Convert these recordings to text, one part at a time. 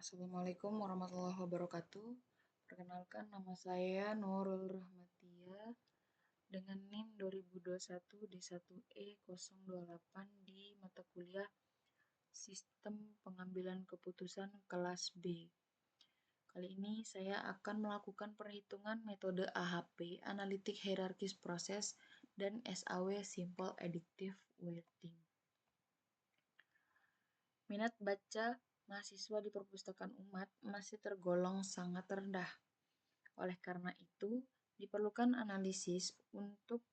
Assalamualaikum warahmatullahi wabarakatuh. Perkenalkan, nama saya Nurul Rahmatia dengan NIM 2021 D1E028 di mata kuliah Sistem Pengambilan Keputusan kelas B. Kali ini saya akan melakukan perhitungan metode AHP, Analytic Hierarchy Process, dan SAW Simple Additive Weighting. Minat baca mahasiswa di perpustakaan umat masih tergolong sangat rendah. Oleh karena itu, diperlukan analisis untuk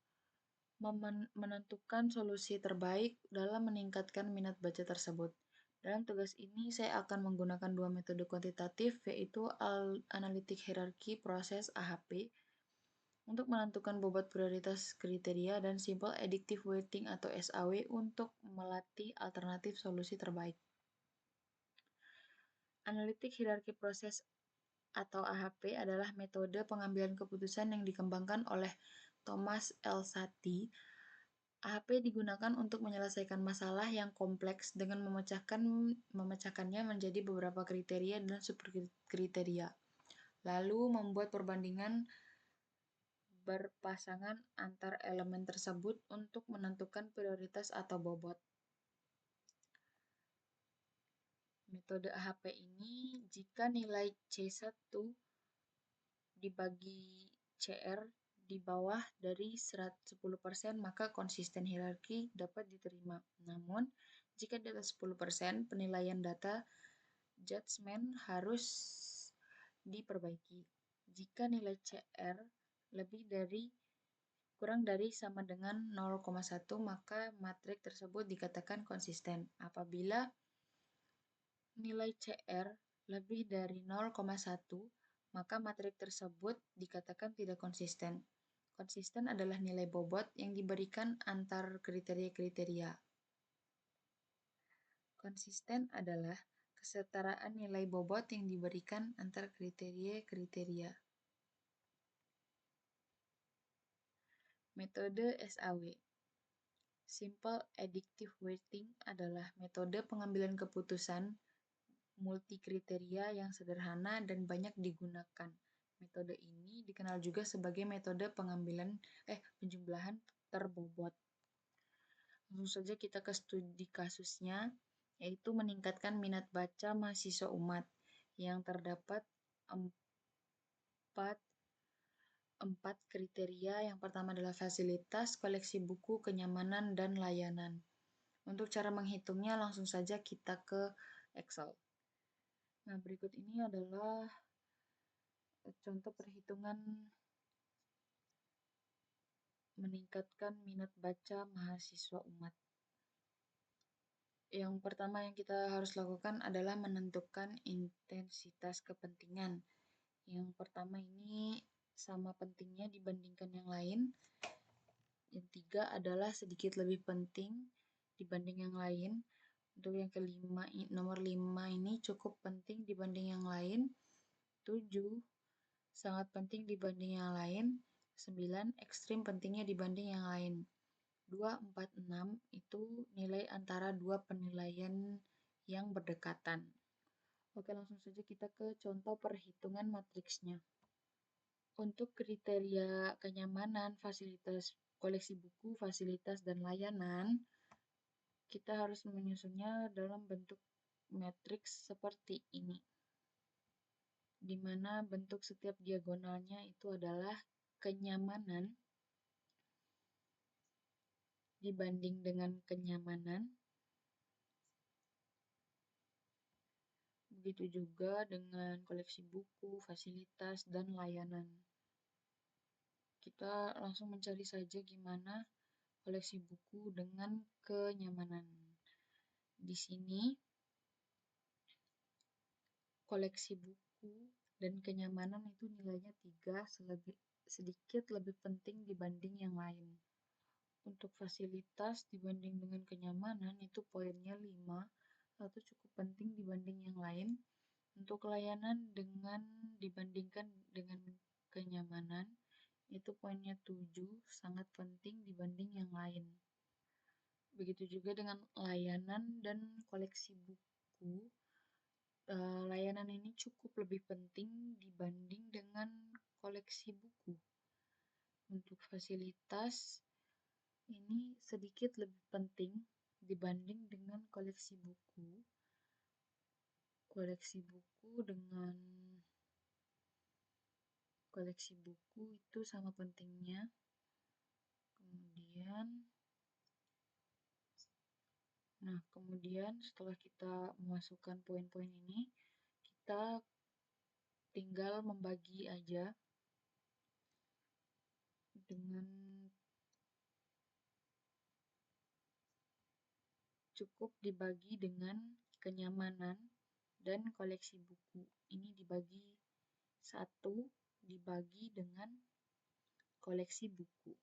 menentukan solusi terbaik dalam meningkatkan minat baca tersebut. Dalam tugas ini, saya akan menggunakan dua metode kuantitatif, yaitu Analytic Hierarchy Process AHP, untuk menentukan bobot prioritas kriteria, dan Simple Additive Weighting atau SAW untuk melatih alternatif solusi terbaik. Analytic Hierarchy Process atau AHP adalah metode pengambilan keputusan yang dikembangkan oleh Thomas Elsaty. AHP digunakan untuk menyelesaikan masalah yang kompleks dengan memecahkannya menjadi beberapa kriteria dan subkriteria, lalu membuat perbandingan berpasangan antar elemen tersebut untuk menentukan prioritas atau bobot. Metode AHP ini, jika nilai C1 dibagi CR di bawah dari 10%, maka konsisten hierarki dapat diterima. Namun, jika di atas 10%, penilaian data judgment harus diperbaiki. Jika nilai CR kurang dari sama dengan 0,1, maka matrik tersebut dikatakan konsisten. Apabila nilai CR lebih dari 0,1, maka matrik tersebut dikatakan tidak konsisten. Konsisten adalah nilai bobot yang diberikan antar kriteria-kriteria. Konsisten adalah kesetaraan nilai bobot yang diberikan antar kriteria-kriteria. Metode SAW. Simple Additive Weighting adalah metode pengambilan keputusan multikriteria yang sederhana dan banyak digunakan. Metode ini dikenal juga sebagai metode penjumlahan terbobot. Langsung saja kita ke studi kasusnya, yaitu meningkatkan minat baca mahasiswa umat, yang terdapat empat kriteria. Yang pertama adalah fasilitas, koleksi buku, kenyamanan, dan layanan. Untuk cara menghitungnya, langsung saja kita ke Excel. Nah, berikut ini adalah contoh perhitungan meningkatkan minat baca mahasiswa umat. Yang pertama yang kita harus lakukan adalah menentukan intensitas kepentingan. Yang pertama ini sama pentingnya dibandingkan yang lain. Yang tiga adalah sedikit lebih penting dibanding yang lain. Untuk yang kelima, nomor 5 ini cukup penting dibanding yang lain. 7, sangat penting dibanding yang lain. 9, ekstrim pentingnya dibanding yang lain. 2, 4, 6 itu nilai antara dua penilaian yang berdekatan. Oke, langsung saja kita ke contoh perhitungan matriksnya. Untuk kriteria kenyamanan, fasilitas, koleksi buku, fasilitas, dan layanan, kita harus menyusunnya dalam bentuk matriks seperti ini, di mana bentuk setiap diagonalnya itu adalah kenyamanan dibanding dengan kenyamanan. Begitu juga dengan koleksi buku, fasilitas, dan layanan. Kita langsung mencari saja gimana koleksi buku dengan kenyamanan. Di sini, koleksi buku dan kenyamanan itu nilainya 3, sedikit lebih penting dibanding yang lain. Untuk fasilitas dibanding dengan kenyamanan itu poinnya 5, atau cukup penting dibanding yang lain. Untuk layanan dibandingkan dengan kenyamanan itu poinnya 7, sangat penting dibanding yang lain. Begitu juga dengan layanan dan koleksi buku. Layanan layanan ini cukup lebih penting dibanding dengan koleksi buku. Untuk fasilitas ini sedikit lebih penting dibanding dengan koleksi buku. Koleksi buku itu sama pentingnya. Kemudian setelah kita memasukkan poin-poin ini, kita tinggal membagi aja dengan cukup dibagi dengan kenyamanan dan koleksi buku. Ini dibagi satu, dibagi dengan koleksi buku.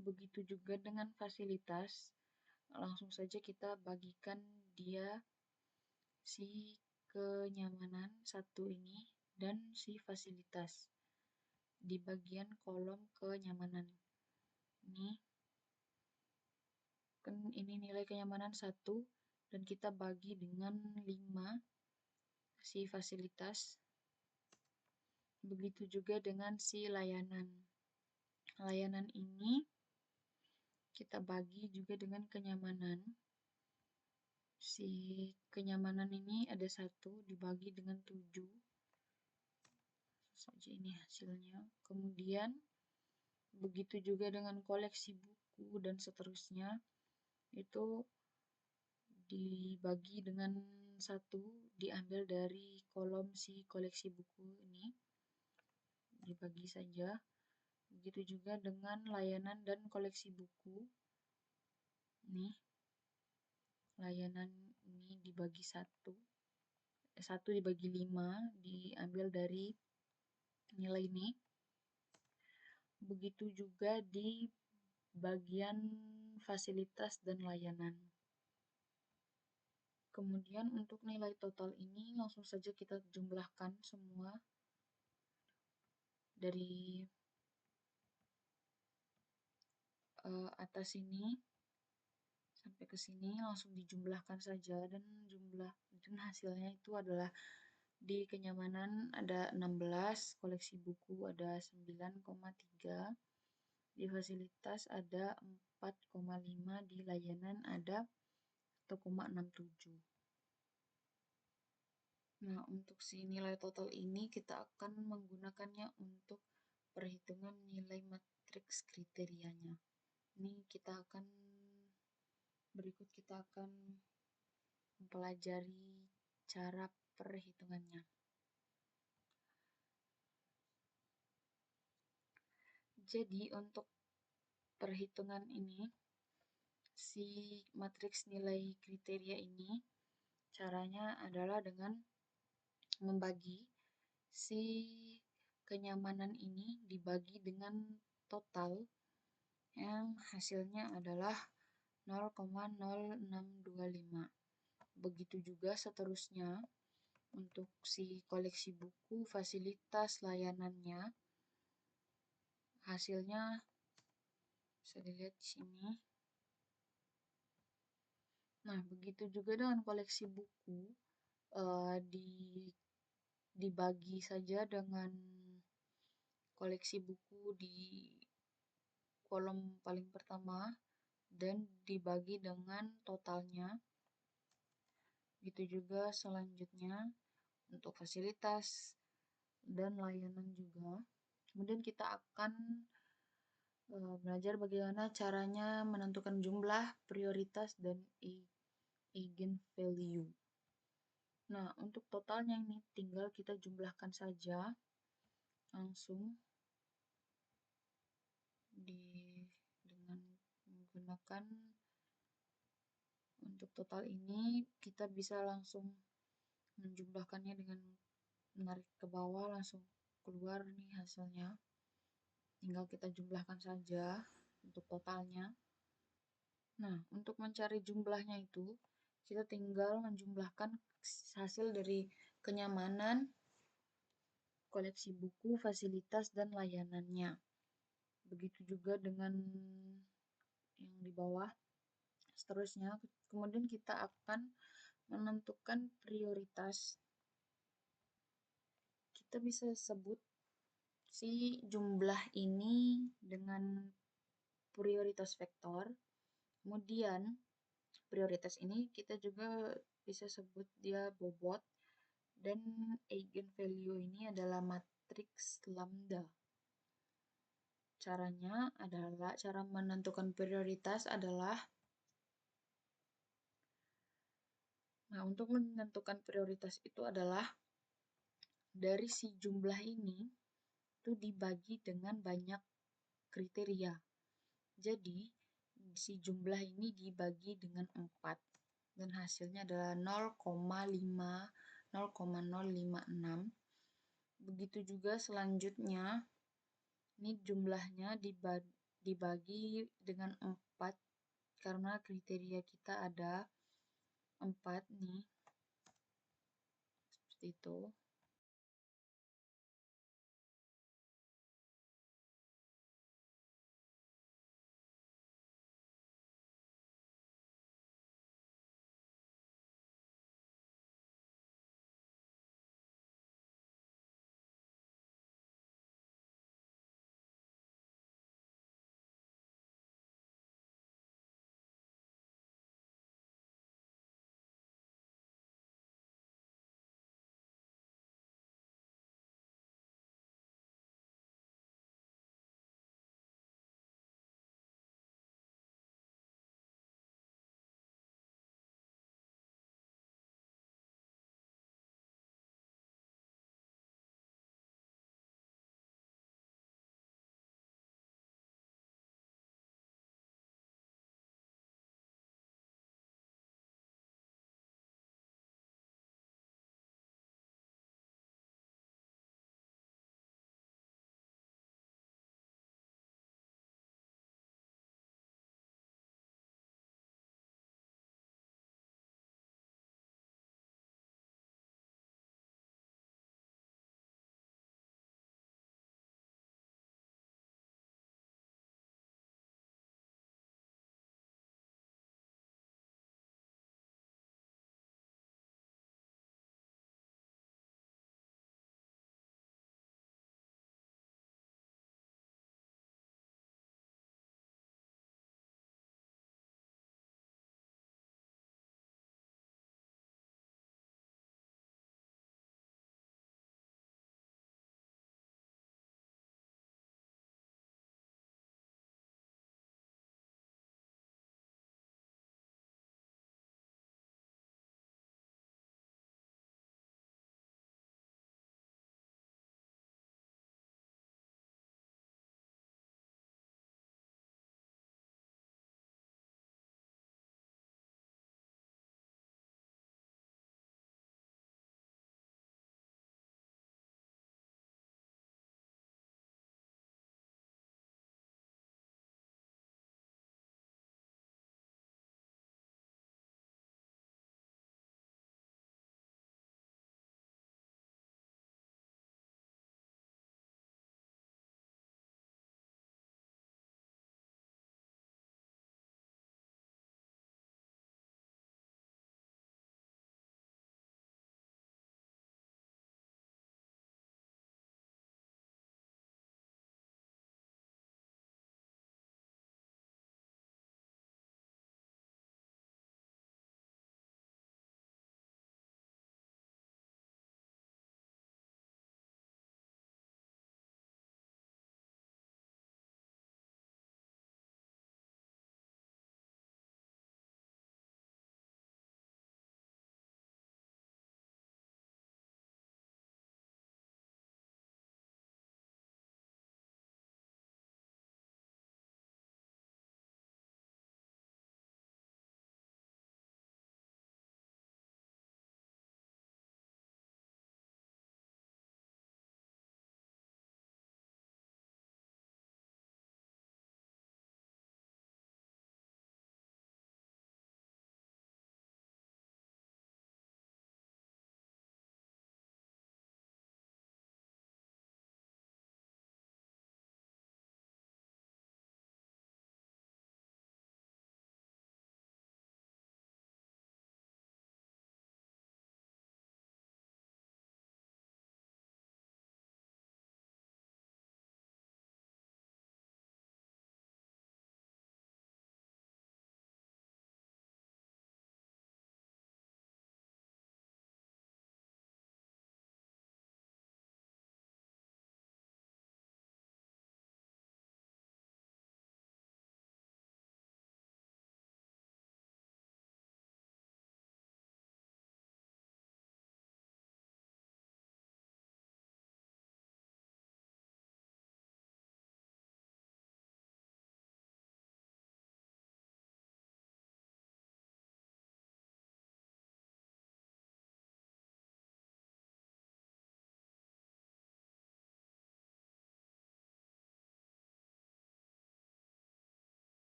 Begitu juga dengan fasilitas, langsung saja kita bagikan dia si kenyamanan satu ini dan si fasilitas di bagian kolom kenyamanan. Ini nilai kenyamanan 1 dan kita bagi dengan 5 si fasilitas. Begitu juga dengan si layanan. Layanan ini kita bagi juga dengan kenyamanan. Si kenyamanan ini ada 1 dibagi dengan 7. Saja ini hasilnya. Kemudian begitu juga dengan koleksi buku dan seterusnya, itu dibagi dengan 1, diambil dari kolom si koleksi buku ini, dibagi saja. Begitu juga dengan layanan dan koleksi buku. Layanan ini dibagi 1 dibagi 5, diambil dari nilai ini. Begitu juga di bagian fasilitas dan layanan. Kemudian untuk nilai total ini langsung saja kita jumlahkan semua dari atas ini sampai ke sini, langsung dijumlahkan saja dan hasilnya itu adalah di kenyamanan ada 16, koleksi buku ada 9,3, di fasilitas ada 4,5, di layanan ada 1,67. Nah, untuk si nilai total ini kita akan menggunakannya untuk perhitungan nilai matriks kriterianya. Berikut kita akan mempelajari cara perhitungannya. Jadi untuk perhitungan ini, si matriks nilai kriteria ini caranya adalah dengan membagi si kenyamanan ini dibagi dengan total yang hasilnya adalah 0,0625. Begitu juga seterusnya untuk si koleksi buku, fasilitas, layanannya, hasilnya bisa dilihat di sini. Nah, begitu juga dengan koleksi buku, dibagi saja dengan koleksi buku di kolom paling pertama dan dibagi dengan totalnya. Begitu juga selanjutnya untuk fasilitas dan layanan juga. Kemudian kita akan belajar bagaimana caranya menentukan jumlah, prioritas, dan eigenvalue. Nah, untuk totalnya ini tinggal kita jumlahkan saja langsung dengan menggunakan untuk total ini kita bisa langsung menjumlahkannya dengan menarik ke bawah, langsung keluar nih hasilnya. Tinggal kita jumlahkan saja untuk totalnya. Nah, untuk mencari jumlahnya itu kita tinggal menjumlahkan hasil dari kenyamanan, koleksi buku, fasilitas, dan layanannya. Begitu juga dengan yang di bawah. Seterusnya, kemudian kita akan menentukan prioritas. Kita bisa sebut si jumlah ini dengan prioritas vektor. Kemudian prioritas ini kita juga bisa sebut dia bobot, dan eigenvalue ini adalah matriks lambda. Caranya adalah, cara menentukan prioritas adalah, nah untuk menentukan prioritas itu adalah dari si jumlah ini itu dibagi dengan banyak kriteria. Jadi si jumlah ini dibagi dengan 4 dan hasilnya adalah 0,056. Begitu juga selanjutnya, ini jumlahnya dibagi dengan 4 karena kriteria kita ada 4 nih. Seperti itu.